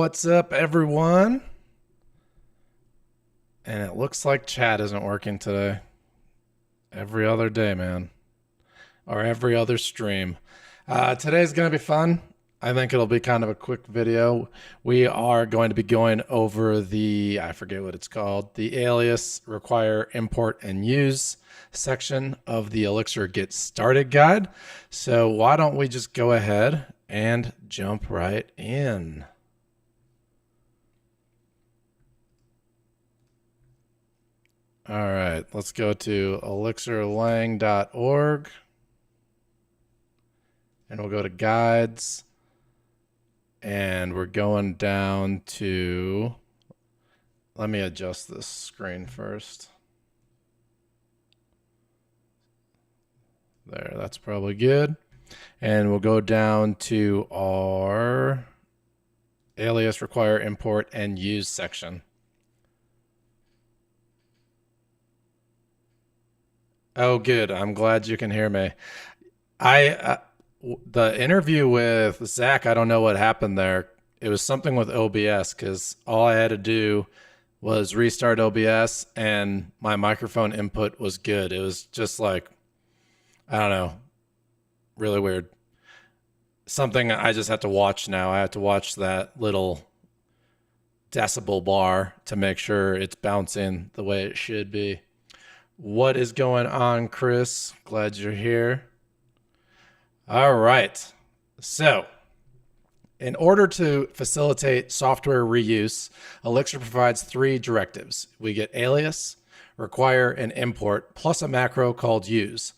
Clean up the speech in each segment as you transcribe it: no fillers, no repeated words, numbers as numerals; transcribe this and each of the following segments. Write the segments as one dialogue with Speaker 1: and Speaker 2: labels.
Speaker 1: What's up, everyone? And it looks like chat isn't working today. Every other day, man. Or every other stream. Today's going to be fun. I think it'll be kind of a quick video. We are going to be going over I forget what it's called, the alias require import and use section of the Elixir Get Started guide. So why don't we just go ahead and jump right in. All right, let's go to elixirlang.org and we'll go to guides and we're going down to, let me adjust this screen first. There, that's probably good. And we'll go down to our alias require import and use section. Oh, good. I'm glad you can hear me. The interview with Zach, I don't know what happened there. It was something with OBS because all I had to do was restart OBS and my microphone input was good. It was just like, I don't know, really weird. Something I just have to watch now. I have to watch that little decibel bar to make sure it's bouncing the way it should be. What is going on, Chris? Glad you're here. All right. So, in order to facilitate software reuse, Elixir provides 3 directives. We get alias, require, and import, plus a macro called use.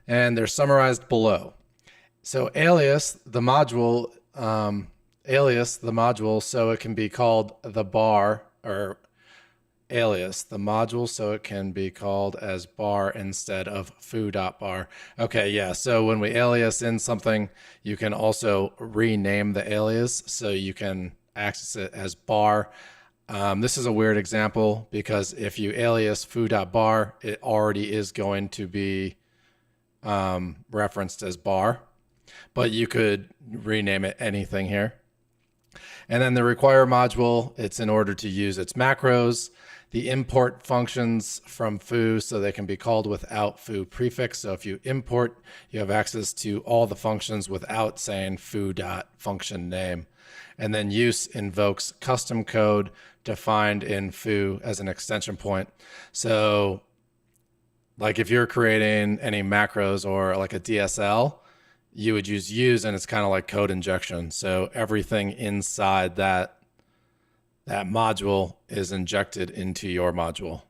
Speaker 1: And they're summarized below. So alias, the module, so it can be called the bar, or alias, the module, so it can be called as bar instead of foo.bar. Okay, yeah, so when we alias in something, you can also rename the alias, so you can access it as bar. This is a weird example because if you alias foo.bar, it already is going to be referenced as bar, but you could rename it anything here. And then the require module, it's in order to use its macros. The import functions from foo, so they can be called without foo prefix. So if you import, you have access to all the functions without saying foo.function name. And then use invokes custom code defined in foo as an extension point. So like if you're creating any macros or like a DSL, you would use, and it's kind of like code injection. So everything inside that module is injected into your module.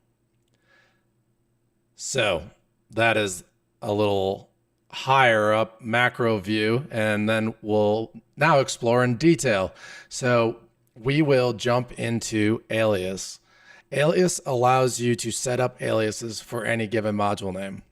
Speaker 1: So that is a little higher up macro view, and then we'll now explore in detail. So we will jump into alias. Alias allows you to set up aliases for any given module name.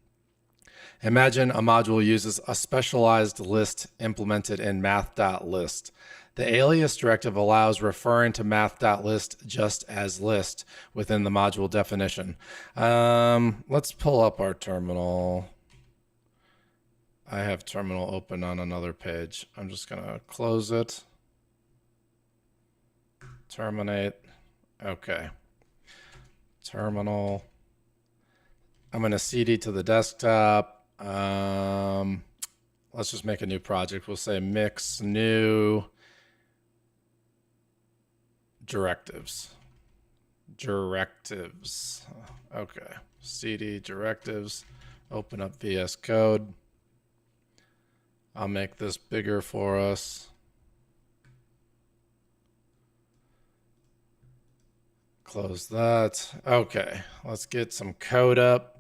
Speaker 1: Imagine a module uses a specialized list implemented in math.list. The alias directive allows referring to math.list just as list within the module definition. Let's pull up our terminal. I have terminal open on another page. I'm just going to close it. Terminate. Okay. Terminal. I'm going to CD to the desktop. Let's just make a new project. We'll say mix new directives. Okay. CD directives. Open up VS Code. I'll make this bigger for us. Close that. Okay. Let's get some code up.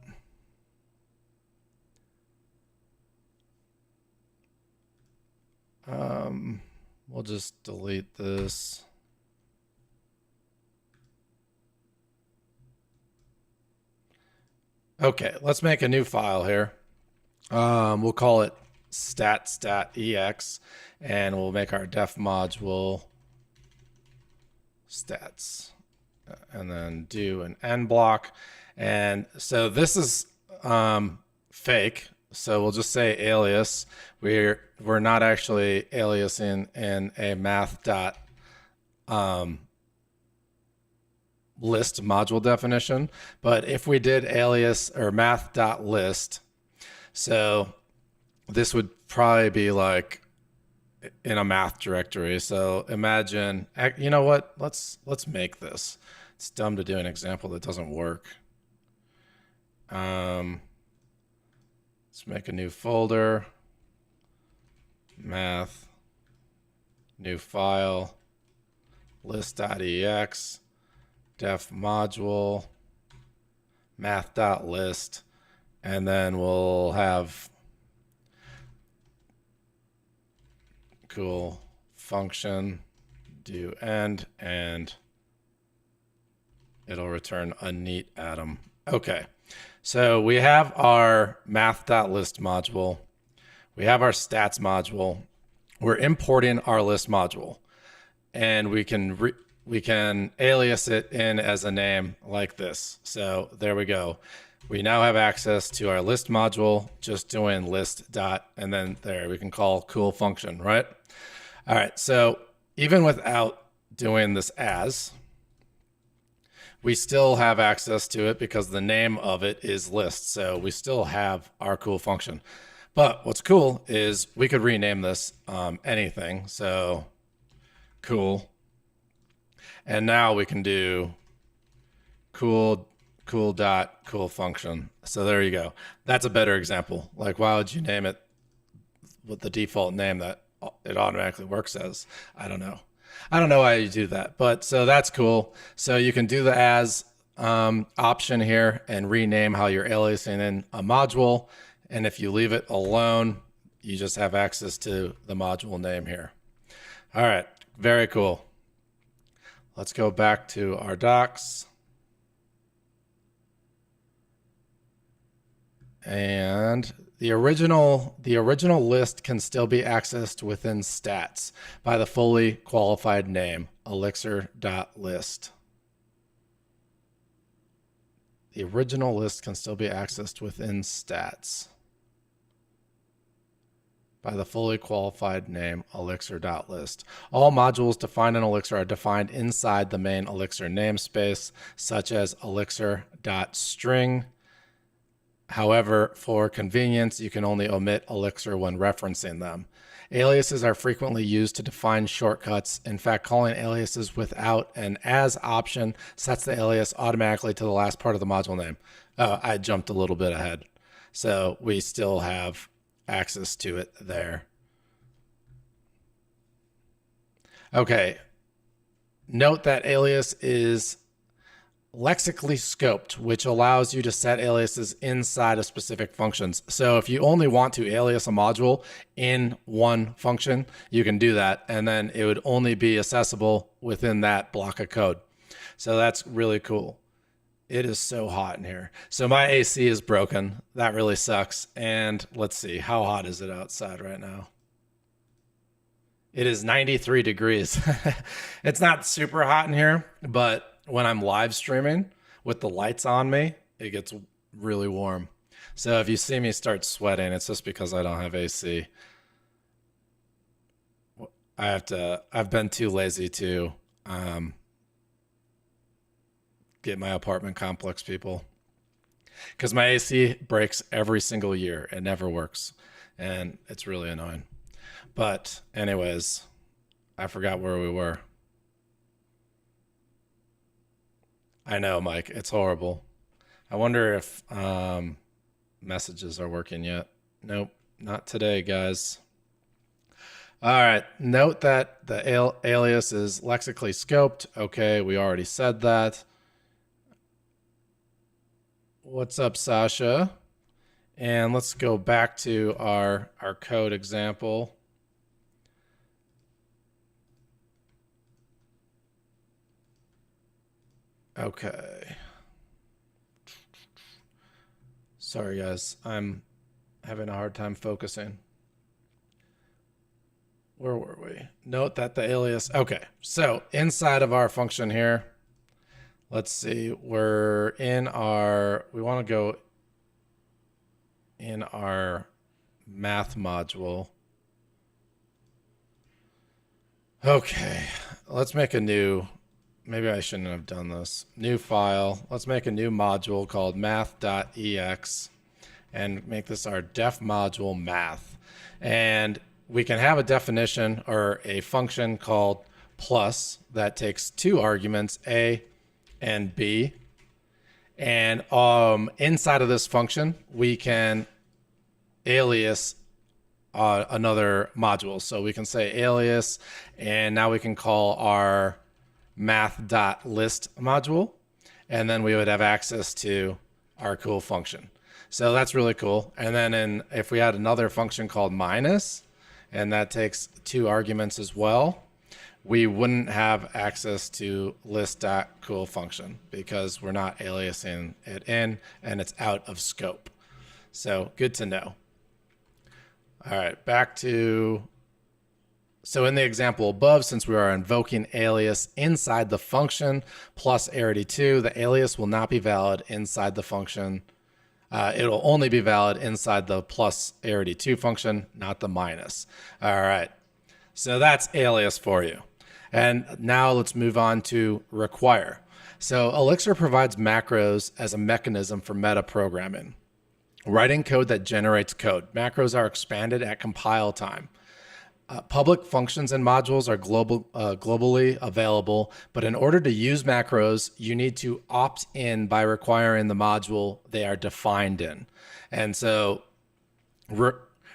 Speaker 1: We'll just delete this. Okay, let's make a new file here. We'll call it stats.ex, and we'll make our def module stats, and then do an end block. And so this is fake. So we'll just say alias. We're not actually aliasing in a math dot list module definition. But if we did alias or math.list, so this would probably be like in a math directory. So imagine, you know what? Let's make this. It's dumb to do an example that doesn't work. Let's make a new folder, math, new file, list.ex, def module, math.list, and then we'll have cool function do end, and it'll return a neat atom. Okay, so we have our math.list module. We have our stats module. We're importing our list module, and we can alias it in as a name like this. So there we go. We now have access to our list module, just doing list dot, and then there we can call cool function, right? All right, so even without doing this as, we still have access to it because the name of it is list. So we still have our cool function. But what's cool is we could rename this anything. So cool. And now we can do cool dot cool function. So there you go. That's a better example. Like, why would you name it with the default name that it automatically works as? I don't know. I don't know why you do that, but so that's cool. So you can do the as option here and rename how you're aliasing in a module. And if you leave it alone, you just have access to the module name here. All right, very cool. Let's go back to our docs. And the original list can still be accessed within stats by the fully qualified name, elixir.list. The original list can still be accessed within stats by the fully qualified name, elixir.list. All modules defined in Elixir are defined inside the main Elixir namespace, such as elixir.string. However, for convenience, you can only omit Elixir when referencing them. Aliases are frequently used to define shortcuts. In fact, calling aliases without an as option sets the alias automatically to the last part of the module name. Oh, I jumped a little bit ahead. So we still have access to it there. Okay. Note that alias is lexically scoped, which allows you to set aliases inside of specific functions. So if you only want to alias a module in one function, you can do that, and then it would only be accessible within that block of code. So that's really cool. It is so hot in here. So my AC is broken. That really sucks. And let's see, how hot is it outside right now? It is 93 degrees. It's not super hot in here, but when I'm live streaming with the lights on me, it gets really warm. So if you see me start sweating, it's just because I don't have AC. I've been too lazy to get my apartment complex, people, because my AC breaks every single year. It never works, and it's really annoying. But anyways, I forgot where we were. I know, Mike, it's horrible. I wonder if messages are working yet. Nope, not today, guys. All right, note that the alias is lexically scoped. Okay, we already said that. What's up, Sasha? And let's go back to our code example. Okay. Sorry, guys. I'm having a hard time focusing. Where were we? Note that the alias. Okay. So inside of our function here, let's see. We're in our, we want to go in our math module. Okay. let's make a new, maybe I shouldn't have done this. New file. Let's make a new module called math.ex and make this our def module math. And we can have a definition or a function called plus that takes two arguments, A and B. And inside of this function, we can alias another module. So we can say alias, and now we can call our math.list module, and then we would have access to our cool function. So that's really cool. And then if we had another function called minus, and that takes two arguments as well, we wouldn't have access to list.cool function because we're not aliasing it in and it's out of scope. So good to know. All right, back to, so in the example above, since we are invoking alias inside the function plus arity2, the alias will not be valid inside the function. It'll only be valid inside the plus arity2 function, not the minus. All right, so that's alias for you. And now let's move on to require. So Elixir provides macros as a mechanism for meta programming. Writing code that generates code. Macros are expanded at compile time. Public functions and modules are globally available, but in order to use macros, you need to opt in by requiring the module they are defined in. And so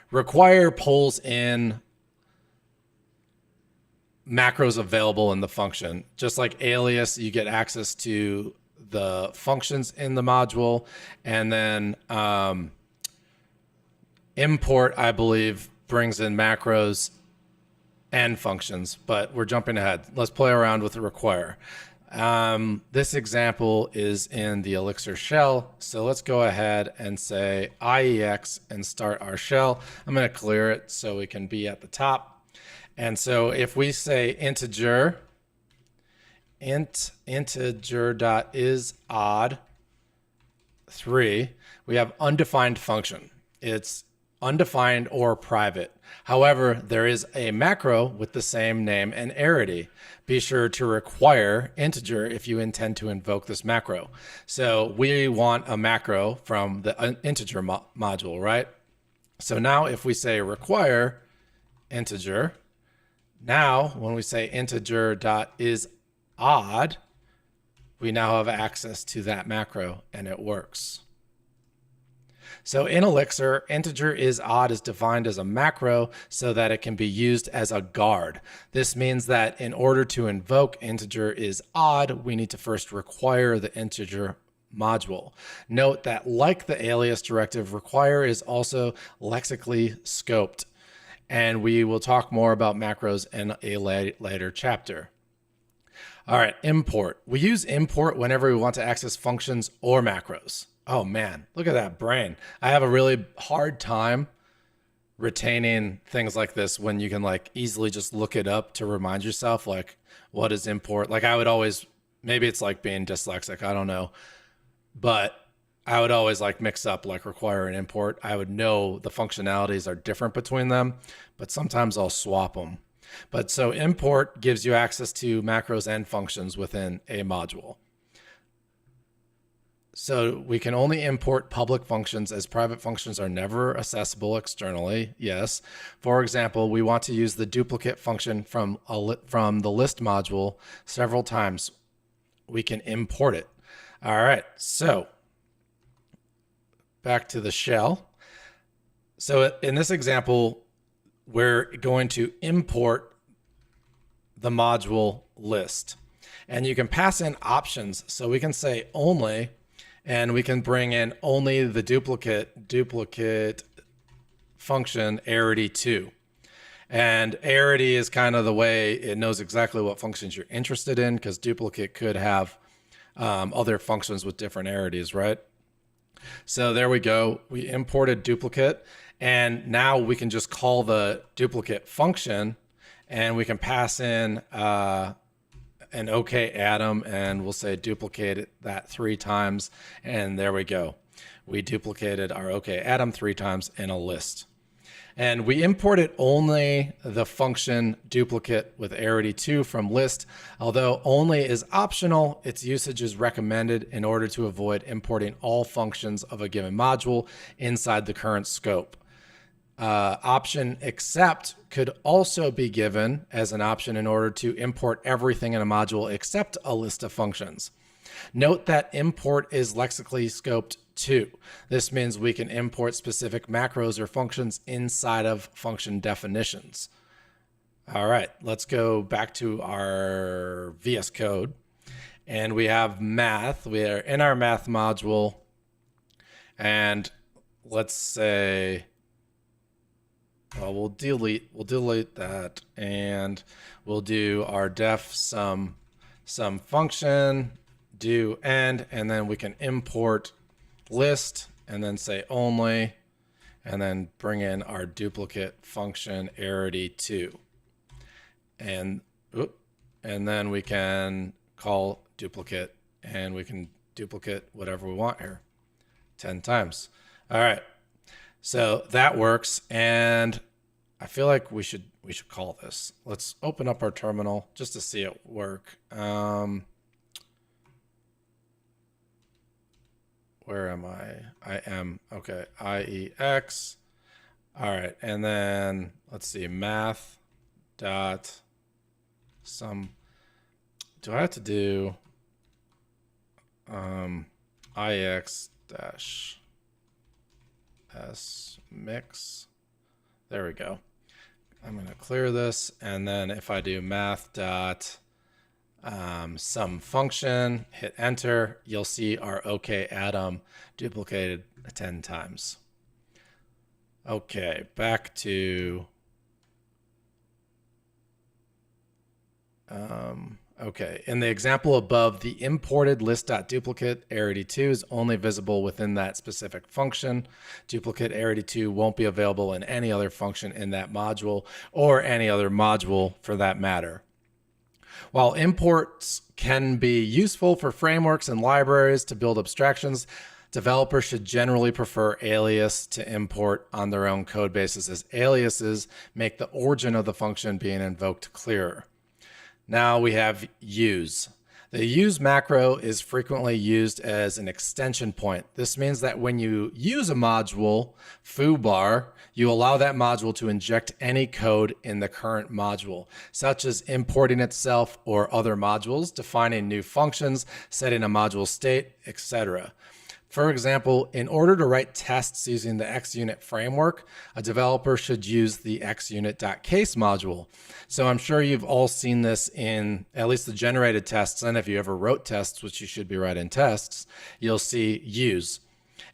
Speaker 1: require pulls in macros available in the function. Just like alias, you get access to the functions in the module, and then import, I believe, brings in macros and functions, but we're jumping ahead. Let's play around with the require. This example is in the Elixir shell, so let's go ahead and say IEX and start our shell. I'm going to clear it so we can be at the top. And so if we say integer, integer.isOdd 3, we have undefined function. It's undefined or private. However, there is a macro with the same name and arity. Be sure to require integer if you intend to invoke this macro. So we want a macro from the integer module, right? So now if we say require integer, now when we say integer.isOdd, we now have access to that macro and it works. So in Elixir, integer isOdd is defined as a macro so that it can be used as a guard. This means that in order to invoke integer isOdd, we need to first require the integer module. Note that like the alias directive, require is also lexically scoped. And we will talk more about macros in a later chapter. All right, import. We use import whenever we want to access functions or macros. Oh man, look at that brain. I have a really hard time retaining things like this when you can like easily just look it up to remind yourself like what is import. Like I would always, maybe it's like being dyslexic, I don't know, but I would always like mix up like require and import. I would know the functionalities are different between them, but sometimes I'll swap them. But so import gives you access to macros and functions within a module. So we can only import public functions as private functions are never accessible externally. Yes. For example, we want to use the duplicate function from the list module several times. We can import it. All right. So back to the shell. So in this example, we're going to import the module list. And you can pass in options. So we can say only, and we can bring in only the duplicate function arity2. And arity is kind of the way it knows exactly what functions you're interested in, because duplicate could have other functions with different arities, right? So there we go. We imported duplicate, and now we can just call the duplicate function, and we can pass in an OK atom, and we'll say duplicate that 3 times, and there we go. We duplicated our OK atom 3 times in a list. And we imported only the function duplicate with arity2 from list. Although only is optional, its usage is recommended in order to avoid importing all functions of a given module inside the current scope. Option except could also be given as an option in order to import everything in a module except a list of functions. Note that import is lexically scoped too. This means we can import specific macros or functions inside of function definitions. All right, let's go back to our VS Code. And we have math. We are in our math module. And let's say, well, we'll delete that, and we'll do our def some function, do end, and then we can import list and then say only, and then bring in our duplicate function arity2. And then we can call duplicate, and we can duplicate whatever we want here 10 times. All right. So that works, and I feel like we should call this. Let's open up our terminal just to see it work. Where am I? I am, okay, IEX. All right, and then let's see, math dot some, do I have to do IEX dash S mix? There we go. I'm gonna clear this, and then if I do math dot some function, hit enter, you'll see our OK atom duplicated 10 times. Okay, back to okay, in the example above, the imported list.duplicate arity2 is only visible within that specific function. Duplicate arity2 won't be available in any other function in that module, or any other module for that matter. While imports can be useful for frameworks and libraries to build abstractions, developers should generally prefer alias to import on their own code bases, as aliases make the origin of the function being invoked clearer. Now we have use. The use macro is frequently used as an extension point. This means that when you use a module, foobar, you allow that module to inject any code in the current module, such as importing itself or other modules, defining new functions, setting a module state, etc. For example, in order to write tests using the XUnit framework, a developer should use the xunit.case module. So I'm sure you've all seen this in at least the generated tests, and if you ever wrote tests, which you should be writing tests, you'll see use.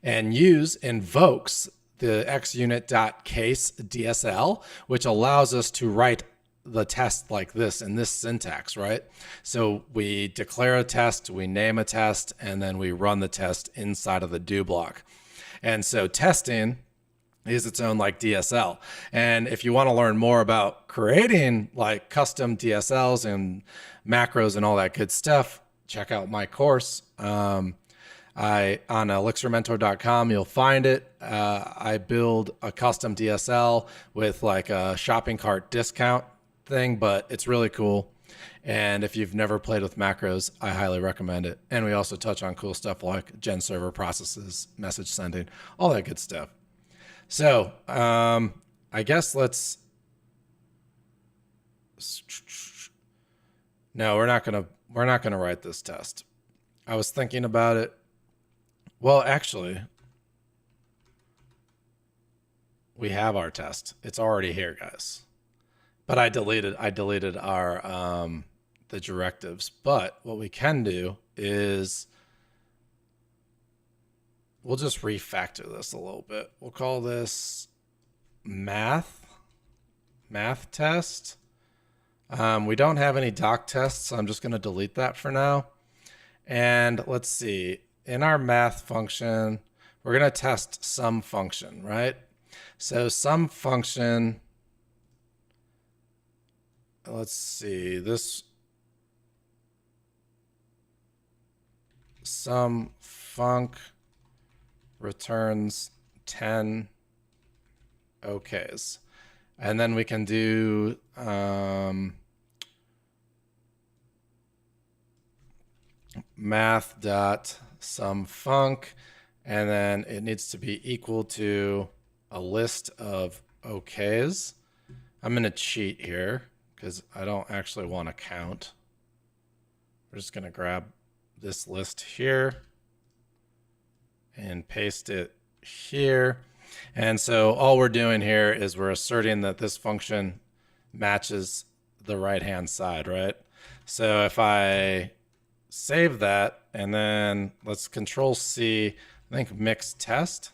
Speaker 1: And use invokes the xunit.case DSL, which allows us to write the test like this in this syntax, right? So we declare a test, we name a test, and then we run the test inside of the do block. And so testing is its own like DSL. And if you want to learn more about creating like custom DSLs and macros and all that good stuff, check out my course. On elixirmentor.com, you'll find it. I build a custom DSL with like a shopping cart discount thing, but it's really cool. And if you've never played with macros, I highly recommend it. And we also touch on cool stuff like gen server processes, message sending, all that good stuff. So I guess let's, no, we're not gonna write this test. I was thinking about it. Well, actually, we have our test. It's already here, guys. But I deleted our the directives. But what we can do is we'll just refactor this a little bit. We'll call this math test. We don't have any doc tests, so I'm just going to delete that for now. And let's see, in our math function, we're going to test some function, right? So some function, let's see, this some func returns 10 okays. And then we can do math.sumfunc, and then it needs to be equal to a list of okays. I'm going to cheat here because I don't actually want to count. We're just going to grab this list here and paste it here. And so all we're doing here is we're asserting that this function matches the right-hand side, right? So if I save that and then let's Control C, I think mix test.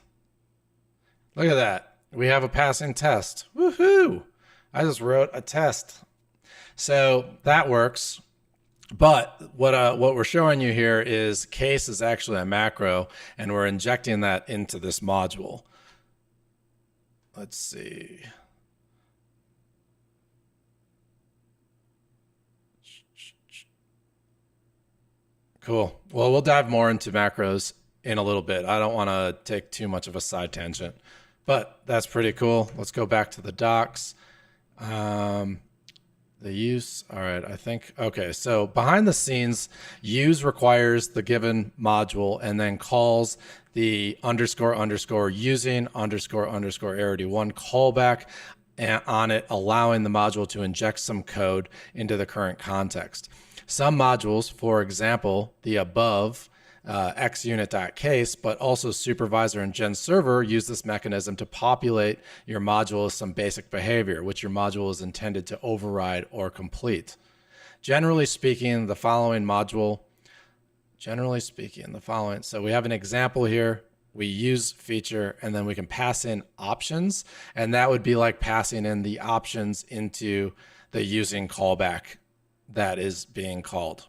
Speaker 1: Look at that. We have a passing test. Woohoo! I just wrote a test. So that works. But what we're showing you here is case is actually a macro, and we're injecting that into this module. Let's see. Cool. Well, we'll dive more into macros in a little bit. I don't want to take too much of a side tangent, but that's pretty cool. Let's go back to the docs. The use, all right, I think, okay, so behind the scenes, use requires the given module and then calls the __ using __ arity1 callback on it, allowing the module to inject some code into the current context. Some modules, for example, the above, xunit.case, but also supervisor and gen server use this mechanism to populate your module with some basic behavior, which your module is intended to override or complete. Generally speaking, the following, so we have an example here. We use feature, and then we can pass in options, and that would be like passing in the options into the using callback that is being called.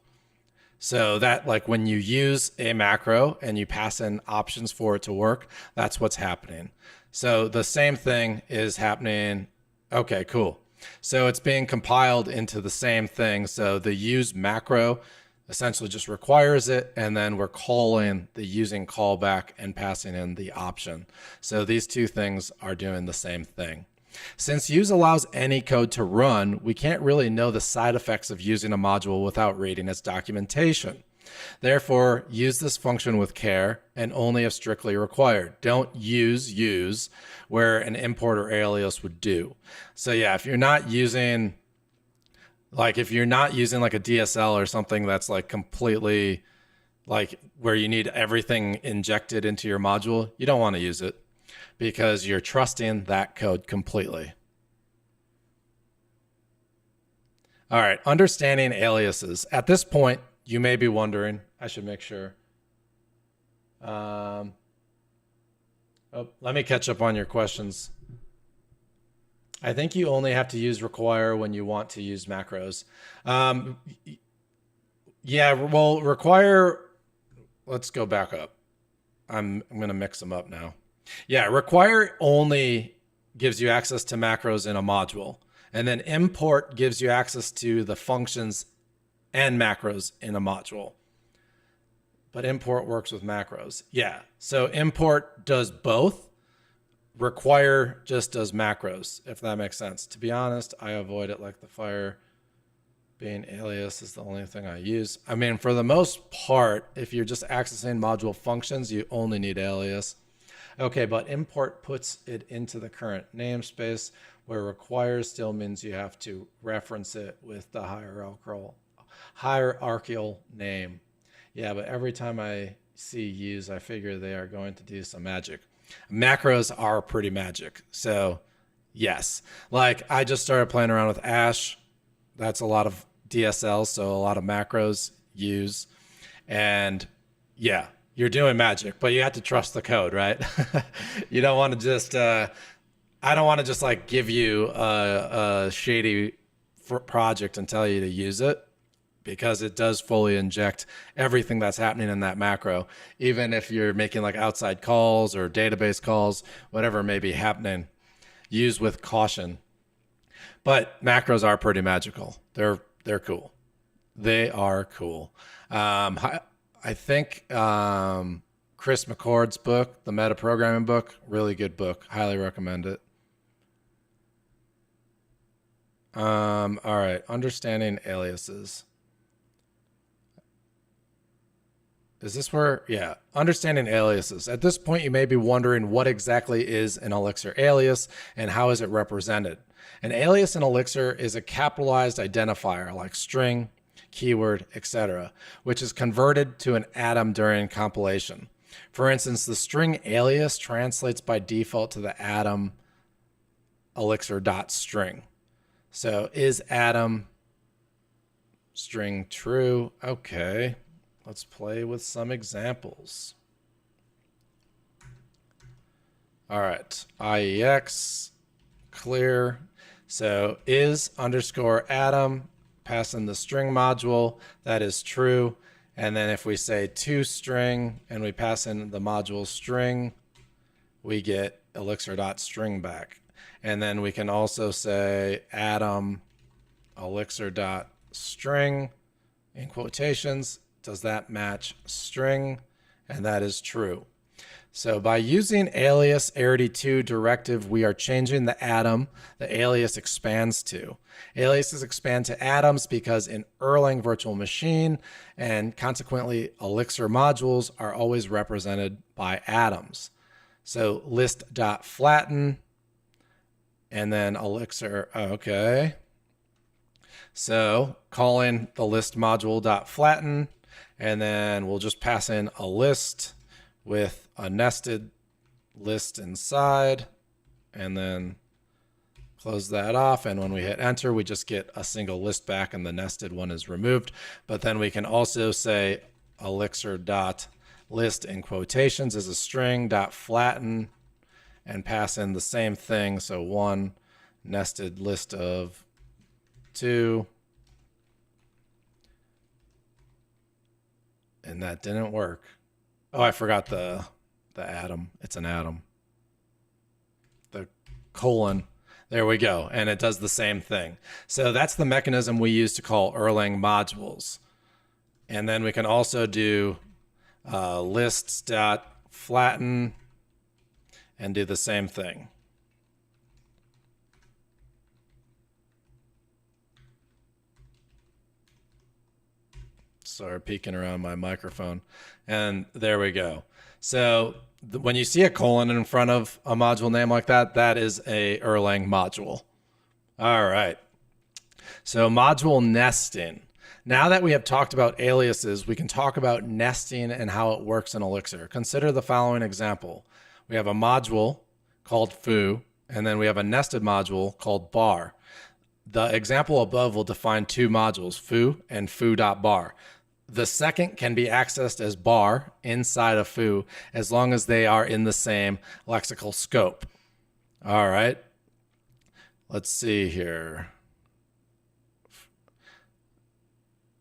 Speaker 1: So that, like, when you use a macro and you pass in options for it to work, that's what's happening. So the same thing is happening. Okay, cool. So it's being compiled into the same thing. So the use macro essentially just requires it, and then we're calling the using callback and passing in the option. So these two things are doing the same thing. Since use allows any code to run, we can't really know the side effects of using a module without reading its documentation. Therefore, use this function with care and only if strictly required. Don't use where an import or alias would do. So yeah, if you're not using like a DSL or something that's like completely like where you need everything injected into your module, you don't want to use it, because you're trusting that code completely. All right, understanding aliases. At this point, you may be wondering, I should make sure. Let me catch up on your questions. I think you only have to use require when you want to use macros. Yeah, well, require, let's go back up. I'm going to mix them up now. Yeah, require only gives you access to macros in a module, and then import gives you access to the functions and macros in a module. But import works with macros. Yeah, so import does both. Require just does macros, if that makes sense. To be honest, I avoid it like the fire. Being alias is the only thing I use. I mean, for the most part, if you're just accessing module functions, you only need alias. Okay, but import puts it into the current namespace, where require still means you have to reference it with the hierarchical name. Yeah, but every time I see use, I figure they are going to do some magic. Macros are pretty magic. So yes, like I just started playing around with Ash. That's a lot of DSL, so a lot of macros use. And yeah, you're doing magic, but you have to trust the code, right? You don't want to just, I don't want to just like give you a shady project and tell you to use it, because it does fully inject everything that's happening in that macro. Even if you're making like outside calls or database calls, whatever may be happening, use with caution. But macros are pretty magical. They're cool. They are cool. I think Chris McCord's book, the Meta Programming book, really good book. Highly recommend it. All right, understanding aliases. Is this where, yeah, understanding aliases. At this point, you may be wondering what exactly is an Elixir alias and how is it represented? An alias in Elixir is a capitalized identifier like string, keyword, etc., which is converted to an atom during compilation. For instance, the string alias translates by default to the atom elixir.string. So is atom string true? Okay. Let's play with some examples. All right, IEX, clear. So is underscore atom, pass in the string module, that is true. And then if we say to string and we pass in the module string, we get elixir.string back. And then we can also say atom elixir.string in quotations. Does that match string? And that is true. So by using alias arity2 directive, we are changing the atom the alias expands to. Aliases expand to atoms because in Erlang virtual machine and consequently Elixir modules are always represented by atoms. So list.flatten and then Elixir, okay. So calling the list module.flatten, and then we'll just pass in a list with a nested list inside, and then close that off. And when we hit enter, we just get a single list back and the nested one is removed. But then we can also say elixir.list in quotations is a string.flatten and pass in the same thing. So one nested list of two. And that didn't work. Oh, I forgot the atom. It's an atom. The colon. There we go. And it does the same thing. So that's the mechanism we use to call Erlang modules. And then we can also do lists.flatten and do the same thing. Sorry, peeking around my microphone. And there we go. So when you see a colon in front of a module name like that, that is a Erlang module. All right. So module nesting. Now that we have talked about aliases, we can talk about nesting and how it works in Elixir. Consider the following example. We have a module called foo, and then we have a nested module called bar. The example above will define two modules, foo and foo.bar. The second can be accessed as bar inside of foo as long as they are in the same lexical scope. All right. Let's see here.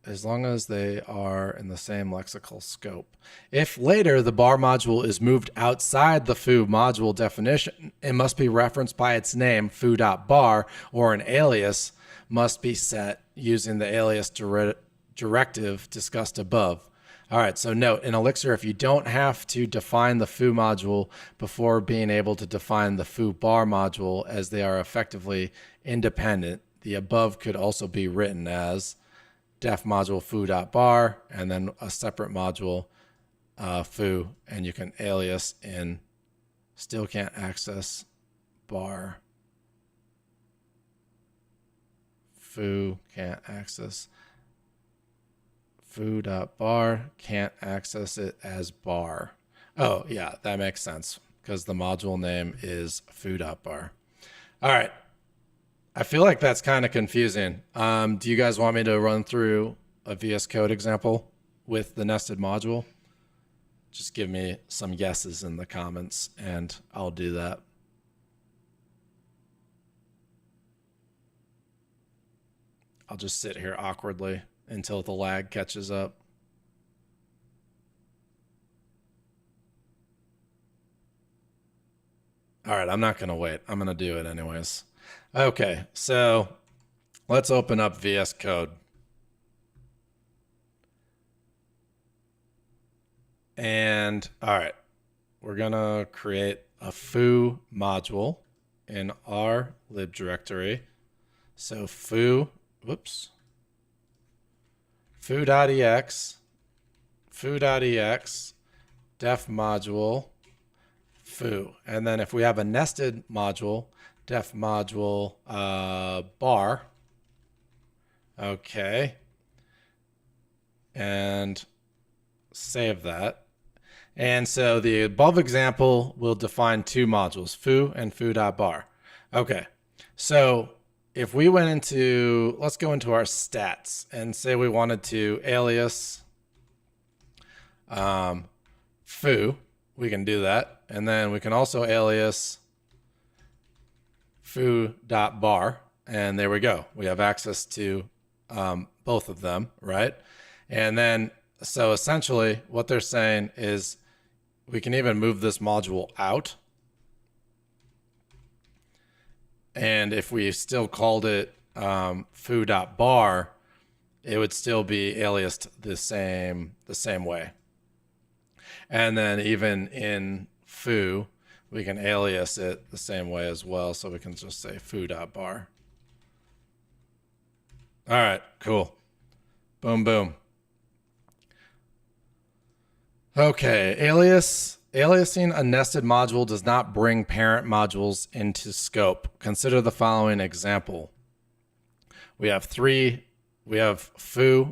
Speaker 1: As long as they are in the same lexical scope. If later the bar module is moved outside the foo module definition, it must be referenced by its name, foo.bar, or an alias must be set using the alias directive discussed above. All right, so note, in Elixir, if you don't have to define the foo module before being able to define the foo bar module as they are effectively independent, the above could also be written as def module foo.bar and then a separate module foo, and you can alias in still can't access bar. Foo can't access foo.bar, can't access it as bar. Oh, yeah, that makes sense because the module name is foo.bar. All right. I feel like that's kind of confusing. Do you guys want me to run through a VS Code example with the nested module? Just give me some yeses in the comments and I'll do that. I'll just sit here awkwardly until the lag catches up. All right, I'm not going to wait. I'm going to do it anyways. Okay, so let's open up VS Code. And all right, we're going to create a foo module in our lib directory. So whoops, foo.ex, foo.ex, def module, foo. And then if we have a nested module, def module bar. Okay. And save that. And so the above example will define two modules, foo and foo.bar. Okay. So if we went into, let's go into our stats and say we wanted to alias foo, we can do that. And then we can also alias foo.bar. And there we go. We have access to both of them, right? And then, so essentially what they're saying is we can even move this module out. And if we still called it foo.bar, it would still be aliased the same way. And then even in foo, we can alias it the same way as well. So we can just say foo.bar. All right, cool. Boom, boom. Okay, aliasing a nested module does not bring parent modules into scope. Consider the following example. We have foo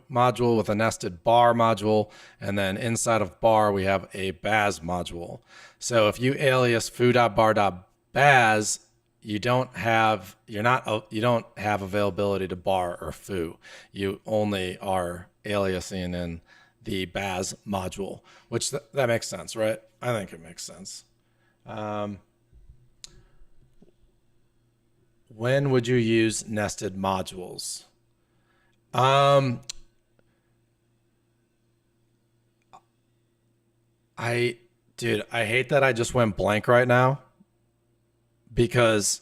Speaker 1: module with a nested bar module, and then inside of bar we have a baz module. So if you alias foo.bar.baz, you don't have availability to bar or foo. You only are aliasing in the baz module, which that makes sense, right? I think it makes sense. When would you use nested modules? Dude, I hate that I just went blank right now because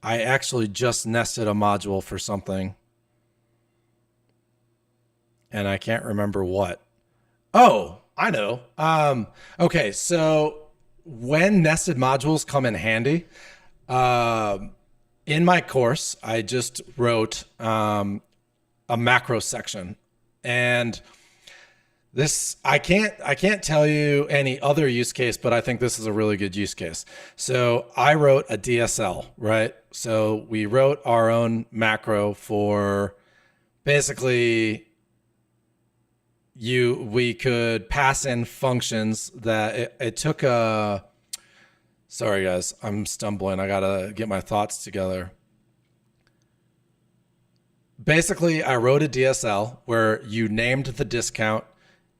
Speaker 1: I actually just nested a module for something and I can't remember what. Oh, I know. Okay, so when nested modules come in handy, in my course, I just wrote a macro section, and this I can't tell you any other use case, but I think this is a really good use case. So I wrote a DSL, right? So we wrote our own macro for basically we could pass in functions that it took a. Sorry guys, I'm stumbling. I gotta get my thoughts together. Basically, I wrote a DSL where you named the discount,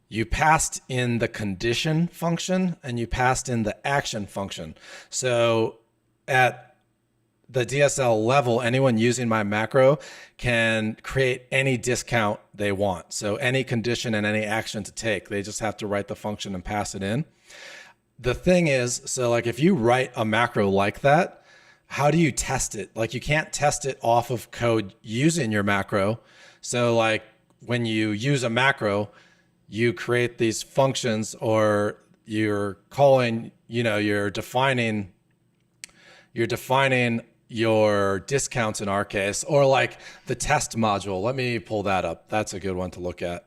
Speaker 1: you passed in the condition function, and you passed in the action function. So at the DSL level, anyone using my macro can create any discount they want. So any condition and any action to take, they just have to write the function and pass it in. The thing is, so like if you write a macro like that, how do you test it? Like you can't test it off of code using your macro. So like when you use a macro, you create these functions, or you're calling, you're defining your discounts in our case, or like the test module. Let me pull that up. That's a good one to look at.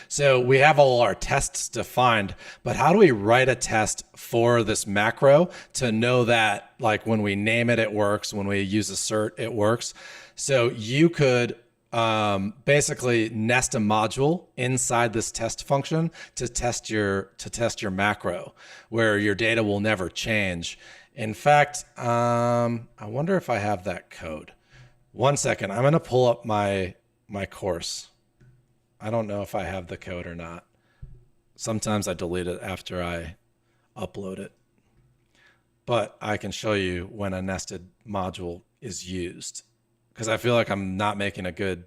Speaker 1: So we have all our tests defined, but how do we write a test for this macro to know that like when we name it, it works, when we use assert, it works? So you could basically nest a module inside this test function to test your macro, where your data will never change. In fact, I wonder if I have that code. One second, I'm gonna pull up my course. I don't know if I have the code or not. Sometimes I delete it after I upload it. But I can show you when a nested module is used, because I feel like I'm not making a good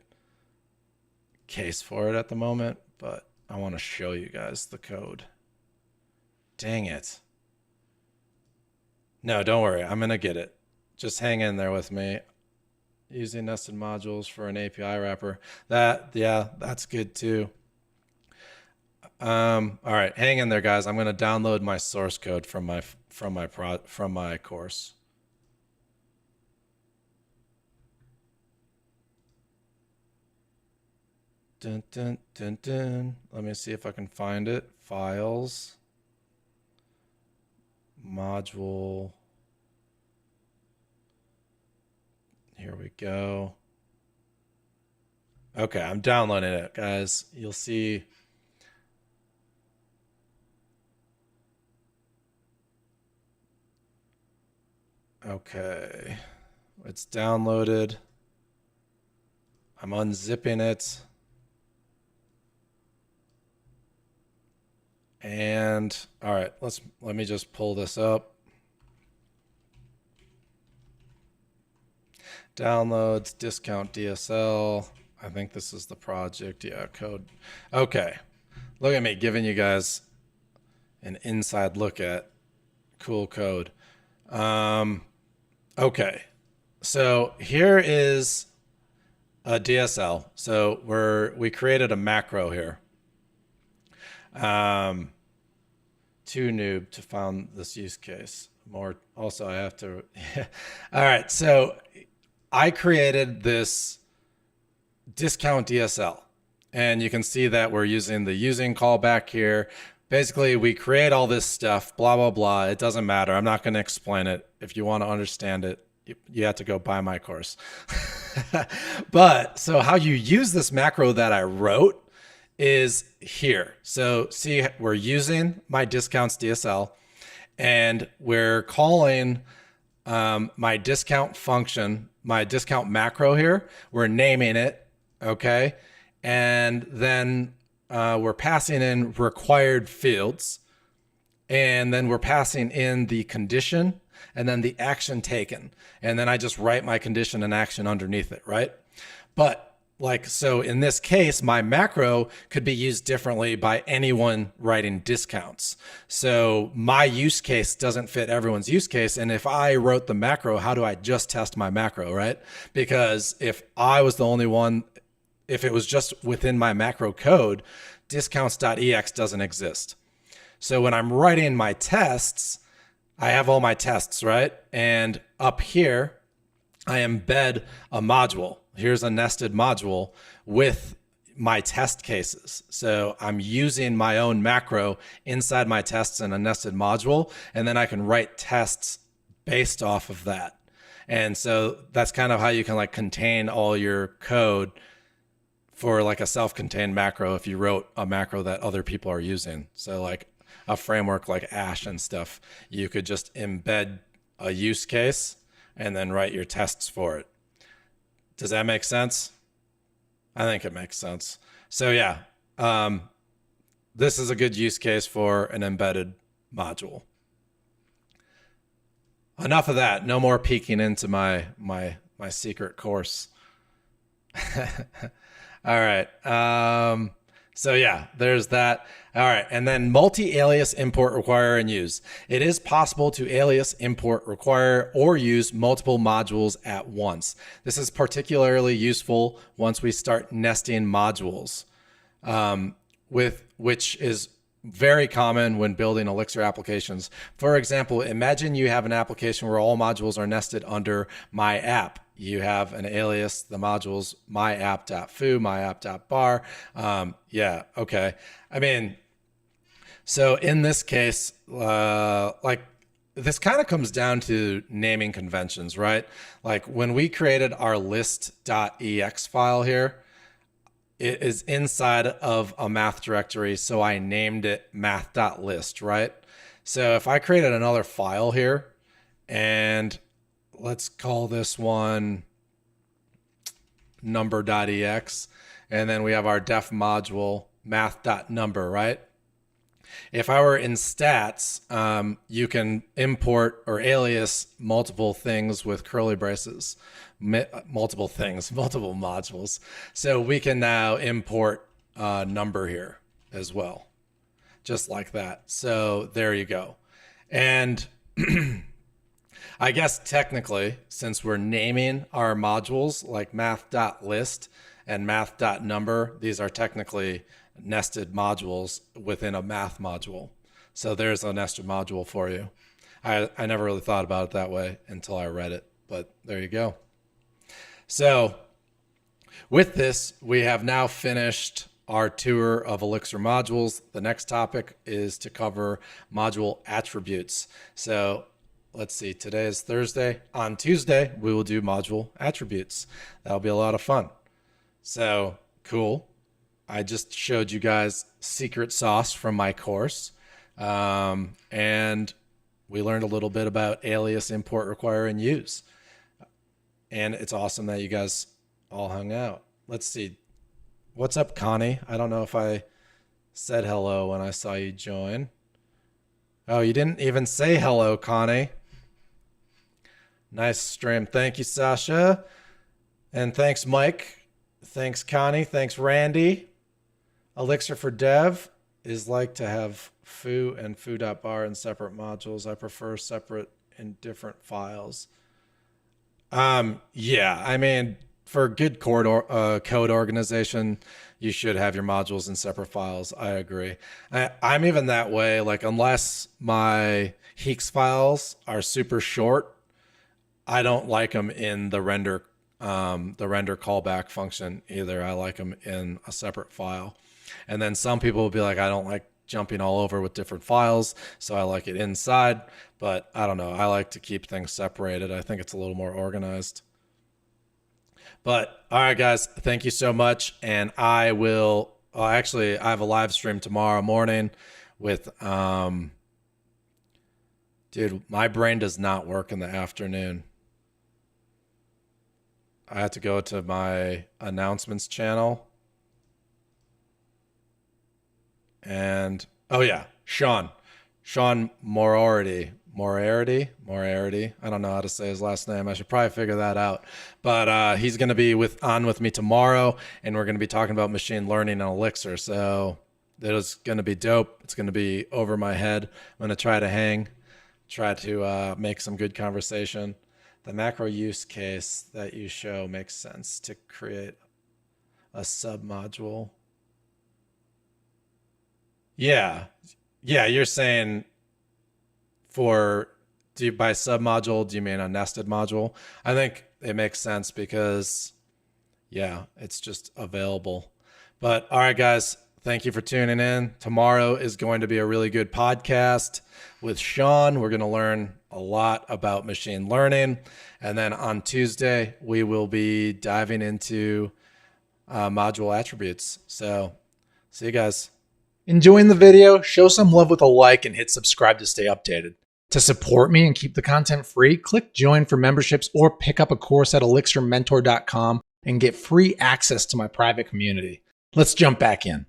Speaker 1: case for it at the moment, but I want to show you guys the code. Dang it. No, don't worry. I'm going to get it. Just hang in there with me. Using nested modules for an API wrapper. That's good too. All right, hang in there, guys. I'm going to download my source code from my course. Dun, dun, dun, dun. Let me see if I can find it. Files, module. Here we go. Okay, I'm downloading it, guys. You'll see. Okay, it's downloaded. I'm unzipping it. And all right, let me just pull this up. Downloads, discount DSL. I think this is the project. Yeah, code. Okay. Look at me giving you guys an inside look at cool code. Okay. So here is a DSL. So we created a macro here. Too noob to find this use case. Also, I have to. All right. So I created this discount DSL, and you can see that we're using the using callback here. Basically, we create all this stuff, blah, blah, blah. It doesn't matter. I'm not going to explain it. If you want to understand it, you have to go buy my course. But so how you use this macro that I wrote is here. So see, we're using my discounts DSL, and we're calling my discount function, my discount macro here. We're naming it, okay? And then we're passing in required fields, and then we're passing in the condition and then the action taken. And then I just write my condition and action underneath it, right? But so in this case, my macro could be used differently by anyone writing discounts. So my use case doesn't fit everyone's use case. And if I wrote the macro, how do I just test my macro, right? Because if I was the only one, if it was just within my macro code, discounts.ex doesn't exist. So when I'm writing my tests, I have all my tests, right? And up here, I embed a module. Here's a nested module with my test cases. So I'm using my own macro inside my tests in a nested module, and then I can write tests based off of that. And so that's kind of how you can contain all your code for a self-contained macro if you wrote a macro that other people are using. So a framework like Ash and stuff, you could just embed a use case and then write your tests for it. Does that make sense? I think it makes sense. So yeah, this is a good use case for an embedded module. Enough of that. No more peeking into my secret course. All right. So yeah, there's that. All right. And then multi-alias import, require, and use. It is possible to alias, import, require, or use multiple modules at once. This is particularly useful once we start nesting modules, which is very common when building Elixir applications. For example, imagine you have an application where all modules are nested under my app. You have an alias, the modules, myapp.foo, myapp.bar. Yeah, okay. I mean, so in this case, this kind of comes down to naming conventions, right? When we created our list.ex file here, it is inside of a math directory, so I named it math.list, right? So if I created another file here, and let's call this one number.ex, and then we have our def module math.number, right? If I were in stats, you can import or alias multiple things with curly braces, multiple modules. So we can now import number here as well, just like that. So there you go. And I guess technically, since we're naming our modules like math.list and math.number, these are technically nested modules within a math module. So there's a nested module for you. I never really thought about it that way until I read it, but there you go. So With this, we have now finished our tour of Elixir modules. The next topic is to cover module attributes. So let's see, today is Thursday. On Tuesday, we will do module attributes. That'll be a lot of fun. So cool. I just showed you guys secret sauce from my course. And we learned a little bit about alias, import, require, and use. And it's awesome that you guys all hung out. Let's see. What's up, Connie? I don't know if I said hello when I saw you join. Oh, you didn't even say hello, Connie. Nice stream. Thank you, Sasha. And thanks, Mike. Thanks, Connie. Thanks, Randy. Elixir for Dev is like to have foo and foo.bar in separate modules. I prefer separate in different files. Yeah, I mean, for good code organization, you should have your modules in separate files. I agree. I'm even that way. Like, unless my Heeks files are super short, I don't like them in the render callback function either. I like them in a separate file. And then some people will be like, I don't like jumping all over with different files, so I like it inside. But I don't know. I like to keep things separated. I think it's a little more organized. But all right, guys, thank you so much. And I will actually, I have a live stream tomorrow morning with dude, my brain does not work in the afternoon. I have to go to my announcements channel. And oh yeah, Sean Moriarty. I don't know how to say his last name. I should probably figure that out. But he's going to be on with me tomorrow, and we're going to be talking about machine learning and Elixir. So that is going to be dope. It's going to be over my head. I'm going to try to make some good conversation. The macro use case that you show makes sense to create a submodule. Yeah, you're saying by submodule, do you mean a nested module? I think it makes sense because, yeah, it's just available. But all right, guys, thank you for tuning in. Tomorrow is going to be a really good podcast with Sean. We're going to learn a lot about machine learning. And then on Tuesday, we will be diving into module attributes. So see you guys.
Speaker 2: Enjoying the video? Show some love with a like and hit subscribe to stay updated. To support me and keep the content free, click join for memberships or pick up a course at elixirmentor.com and get free access to my private community. Let's jump back in.